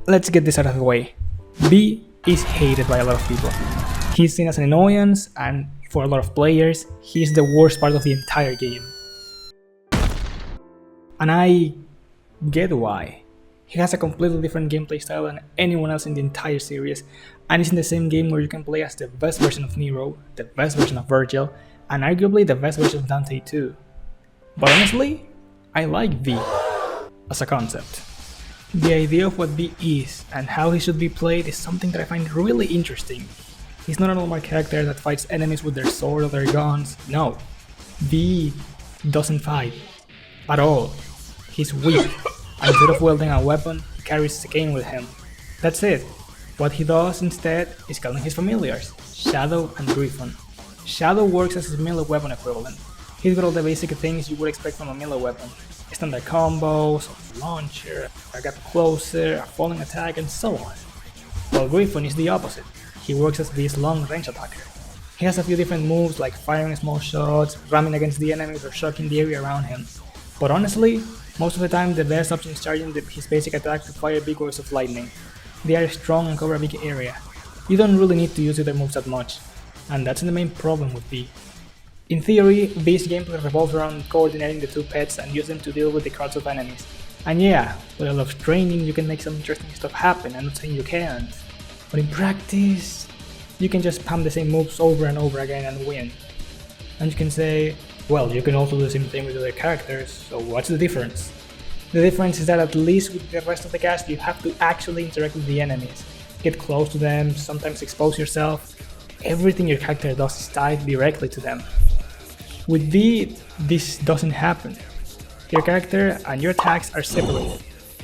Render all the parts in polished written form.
Let's get this out of the way. V is hated by a lot of people. He's seen as an annoyance, and for a lot of players, he's the worst part of the entire game. And I get why. He has a completely different gameplay style than anyone else in the entire series, and it's in the same game where you can play as the best version of Nero, the best version of Virgil, and arguably the best version of Dante too. But honestly, I like V as a concept. The idea of what V is and how he should be played is something that I find really interesting. He's not a normal character that fights enemies with their sword or their guns, no. V doesn't fight at all. He's weak, and instead of wielding a weapon, he carries a cane with him. That's it. What he does instead is killing his familiars, Shadow and Griffon. Shadow works as his melee weapon equivalent. He's got all the basic things you would expect from a melee weapon. Standard combos, a launcher, a get closer, a falling attack, and so on. While Griffon is the opposite. He works as this long-range attacker. He has a few different moves like firing small shots, ramming against the enemies, or shocking the area around him. But honestly, most of the time the best option is charging his basic attack to fire big waves of lightning. They are strong and cover a big area. You don't really need to use other moves that much, and that's the main problem with V. In theory, V's gameplay revolves around coordinating the two pets and use them to deal with the crowds of enemies. And yeah, with a lot of training you can make some interesting stuff happen, I'm not saying you can't. But in practice, you can just spam the same moves over and over again and win. And you can say, well, you can also do the same thing with other characters, so what's the difference? The difference is that at least with the rest of the cast you have to actually interact with the enemies, get close to them, sometimes expose yourself. Everything your character does is tied directly to them. With V, this doesn't happen. Your character and your attacks are separated,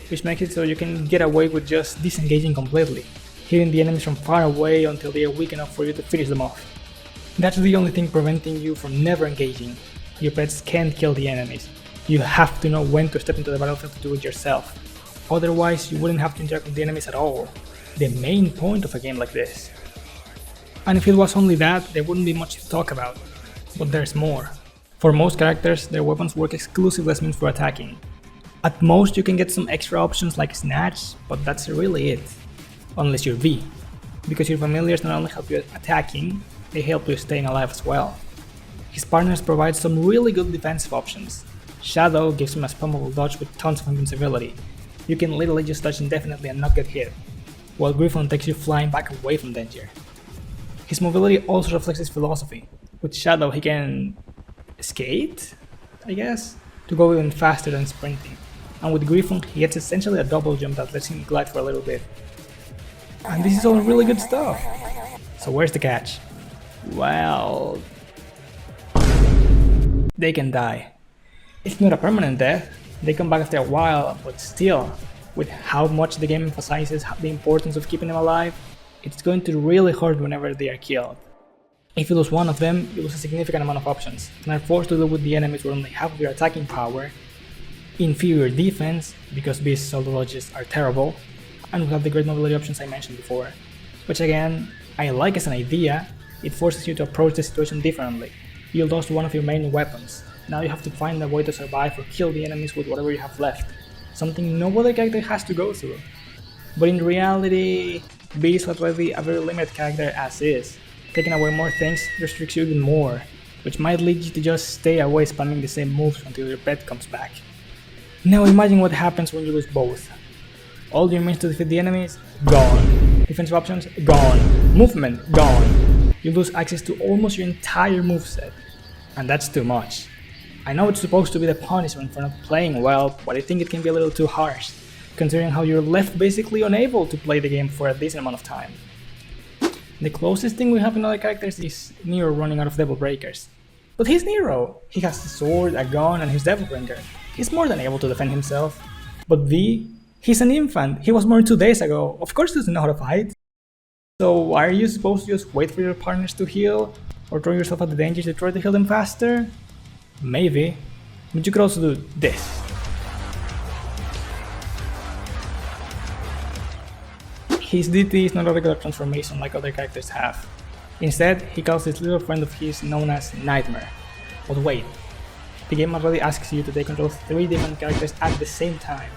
which makes it so you can get away with just disengaging completely, hitting the enemies from far away until they are weak enough for you to finish them off. That's the only thing preventing you from never engaging. Your pets can't kill the enemies. You have to know when to step into the battlefield to do it yourself. Otherwise, you wouldn't have to interact with the enemies at all. The main point of a game like this. And if it was only that, there wouldn't be much to talk about. But there's more. For most characters, their weapons work exclusively as means for attacking. At most, you can get some extra options like Snatch, but that's really it. Unless you're V. Because your familiars not only help you attacking, they help you staying alive as well. His partners provide some really good defensive options. Shadow gives him a spammable dodge with tons of invincibility. You can literally just dodge indefinitely and not get hit, while Griffon takes you flying back away from danger. His mobility also reflects his philosophy. With Shadow he can skate, I guess, to go even faster than sprinting. And with Griffon he gets essentially a double jump that lets him glide for a little bit. And this is all really good stuff. So where's the catch? Well, they can die. It's not a permanent death, they come back after a while, but still, with how much the game emphasizes the importance of keeping them alive, it's going to really hurt whenever they are killed. If you lose one of them, you lose a significant amount of options, and are forced to deal with the enemies with only half of your attacking power, inferior defense, because V's solo dodges are terrible, and without the great mobility options I mentioned before. Which again, I like as an idea. It forces you to approach the situation differently. You lost one of your main weapons. Now you have to find a way to survive or kill the enemies with whatever you have left. Something no other character has to go through. But in reality, V is already a very limited character as is. Taking away more things restricts you even more, which might lead you to just stay away spamming the same moves until your pet comes back. Now imagine what happens when you lose both. All your means to defeat the enemies, gone. Defensive options, gone. Movement, gone. You lose access to almost your entire moveset. And that's too much. I know it's supposed to be the punishment for not playing well, but I think it can be a little too harsh, considering how you're left basically unable to play the game for a decent amount of time. The closest thing we have in other characters is Nero running out of Devil Breakers. But he's Nero! He has a sword, a gun, and his Devil Breaker. He's more than able to defend himself. But V? He's an infant, he was born 2 days ago, of course he doesn't know how to fight. So are you supposed to just wait for your partners to heal? Or throw yourself at the danger to try to heal them faster? Maybe, but you could also do this. His DT is not a regular transformation like other characters have. Instead, he calls this little friend of his known as Nightmare. But wait, the game already asks you to take control of 3 different characters at the same time.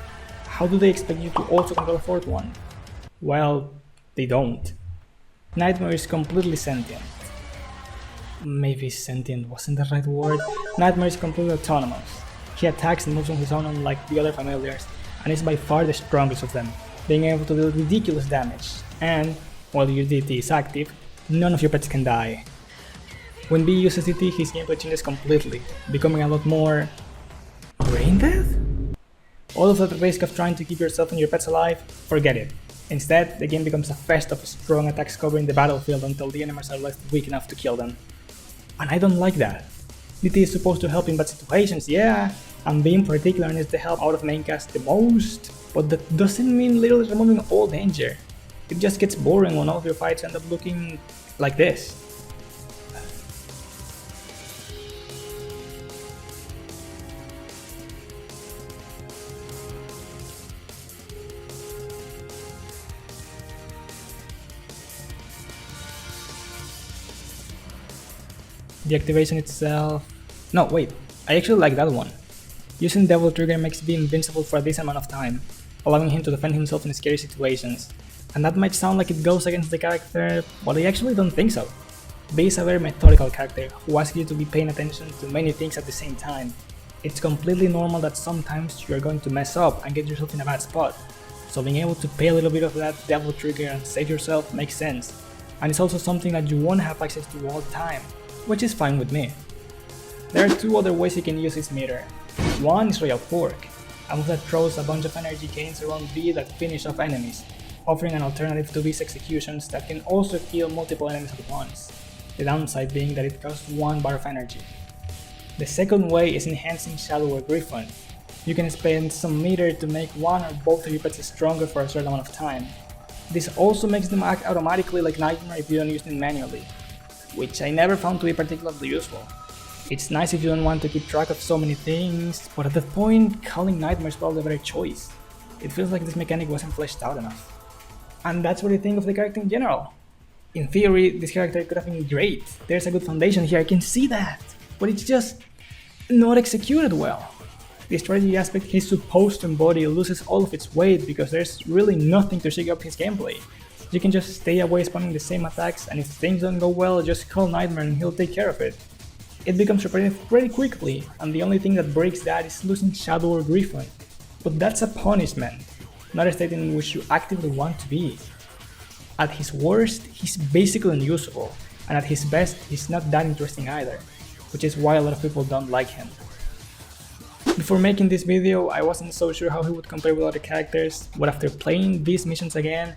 How do they expect you to also control a 4th one? Well, they don't. Nightmare is completely sentient. Maybe sentient wasn't the right word. Nightmare is completely autonomous. He attacks and moves on his own unlike the other familiars, and is by far the strongest of them, being able to deal ridiculous damage, and, while your DT is active, none of your pets can die. When B uses DT, his gameplay changes completely, becoming a lot more... brain death? All of that risk of trying to keep yourself and your pets alive, forget it. Instead, the game becomes a fest of strong attacks covering the battlefield until the enemies are left weak enough to kill them. And I don't like that. DT is supposed to help in bad situations, yeah, and B in particular needs the help out of main cast the most, but that doesn't mean literally removing all danger. It just gets boring when all of your fights end up looking like this. The activation itself... no, wait, I actually like that one. Using Devil Trigger makes B invincible for a decent amount of time, allowing him to defend himself in scary situations. And that might sound like it goes against the character, but I actually don't think so. B is a very methodical character who asks you to be paying attention to many things at the same time. It's completely normal that sometimes you're going to mess up and get yourself in a bad spot, so being able to pay a little bit of that Devil Trigger and save yourself makes sense. And it's also something that you won't have access to all the time, which is fine with me. There are two other ways you can use this meter. One is Royal Fork, a move that throws a bunch of energy gains around B that finish off enemies, offering an alternative to B's executions that can also kill multiple enemies at once, the downside being that it costs 1 bar of energy. The second way is enhancing Shadow or Griffon. You can spend some meter to make one or both of your pets stronger for a certain amount of time. This also makes them act automatically like Nightmare if you don't use them manually, which I never found to be particularly useful. It's nice if you don't want to keep track of so many things, but at that point, calling Nightmare is probably a better choice. It feels like this mechanic wasn't fleshed out enough. And that's what I think of the character in general. In theory, this character could have been great. There's a good foundation here, I can see that, but it's just not executed well. The strategy aspect he's supposed to embody loses all of its weight because there's really nothing to shake up his gameplay. You can just stay away spamming the same attacks, and if things don't go well, just call Nightmare and he'll take care of it. It becomes repetitive pretty quickly, and the only thing that breaks that is losing Shadow or Griffon. But that's a punishment, not a state in which you actively want to be. At his worst, he's basically unusable, and at his best, he's not that interesting either, which is why a lot of people don't like him. Before making this video, I wasn't so sure how he would compare with other characters, but after playing these missions again,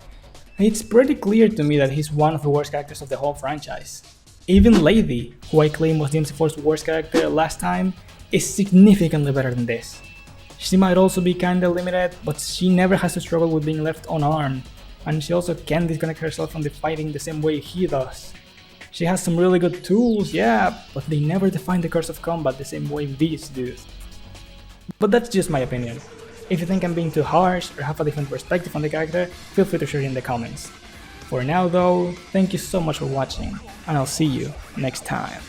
it's pretty clear to me that he's one of the worst characters of the whole franchise. Even Lady, who I claim was dmc4's worst character last time, is significantly better than this. She might also be kinda limited, but she never has to struggle with being left unarmed, and she also can disconnect herself from the fighting the same way he does. She has some really good tools, yeah, but they never define the curse of combat the same way these do. But that's just my opinion. If you think I'm being too harsh or have a different perspective on the character, feel free to share it in the comments. For now though, thank you so much for watching, and I'll see you next time.